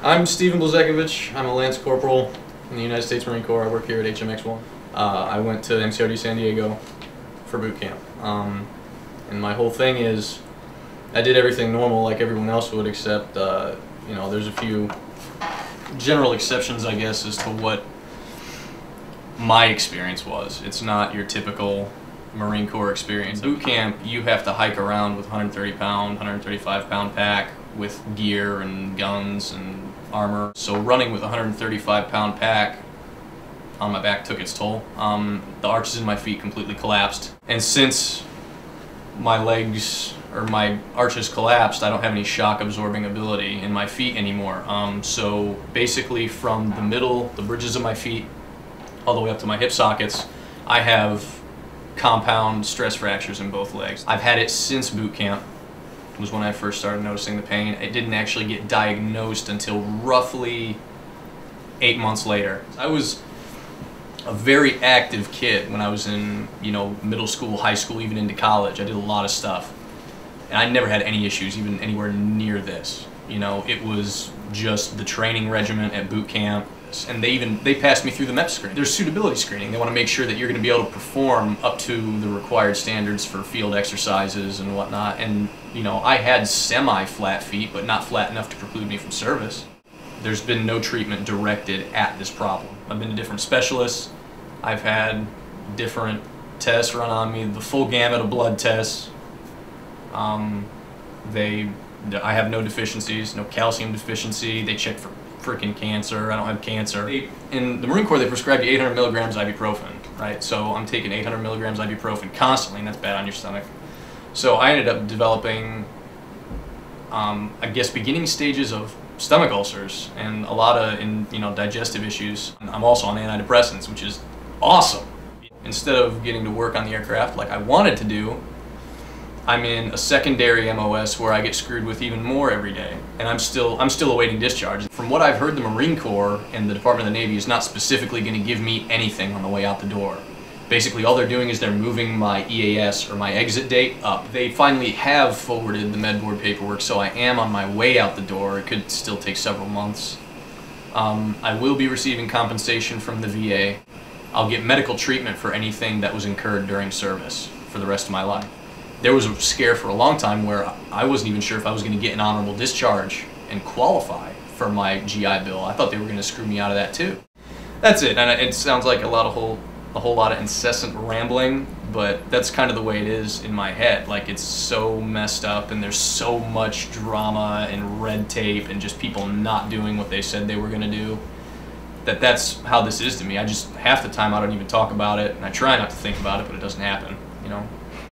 I'm Steven Blazekowicz. I'm a Lance Corporal in the United States Marine Corps. I work here at HMX-1. I went to MCRD San Diego for boot camp. And my whole thing is, I did everything normal like everyone else would, except, you know, there's a few general exceptions, I guess, as to what my experience was. It's not your typical Marine Corps experience. Boot camp, you have to hike around with 130 pound, 135 pound pack with gear and guns and armor. So running with a 135 pound pack on my back took its toll. The arches in my feet completely collapsed. And since my legs or my arches collapsed, I don't have any shock absorbing ability in my feet anymore. So basically from the middle, the bridges of my feet, all the way up to my hip sockets, I have compound stress fractures in both legs. I've had it since boot camp, was when I first started noticing the pain. It didn't actually get diagnosed until roughly 8 months later. I was a very active kid when I was in, you know, middle school, high school, even into college. I did a lot of stuff. And I never had any issues, even anywhere near this. You know, it was just the training regimen at boot camp. And they passed me through the MEP screen. There's suitability screening. They want to make sure that you're going to be able to perform up to the required standards for field exercises and whatnot. And, you know, I had semi-flat feet, but not flat enough to preclude me from service. There's been no treatment directed at this problem. I've been to different specialists. I've had different tests run on me, the full gamut of blood tests. I have no deficiencies, no calcium deficiency. They check for freaking cancer. I don't have cancer. In the Marine Corps, they prescribe you 800 milligrams ibuprofen, right? So I'm taking 800 milligrams ibuprofen constantly, and that's bad on your stomach. So I ended up developing, I guess, beginning stages of stomach ulcers and a lot of, you know, digestive issues. I'm also on antidepressants, which is awesome. Instead of getting to work on the aircraft like I wanted to do, I'm in a secondary MOS where I get screwed with even more every day, and I'm still awaiting discharge. From what I've heard, the Marine Corps and the Department of the Navy is not specifically going to give me anything on the way out the door. Basically, all they're doing is they're moving my EAS, or my exit date, up. They finally have forwarded the med board paperwork, so I am on my way out the door. It could still take several months. I will be receiving compensation from the VA. I'll get medical treatment for anything that was incurred during service for the rest of my life. There was a scare for a long time where I wasn't even sure if I was going to get an honorable discharge and qualify for my GI Bill. I thought they were going to screw me out of that too. That's it, and it sounds like a whole lot of incessant rambling, but that's kind of the way it is in my head. Like, it's so messed up, and there's so much drama and red tape and just people not doing what they said they were going to do, that's how this is to me. Half the time I don't even talk about it, and I try not to think about it, but it doesn't happen, you know?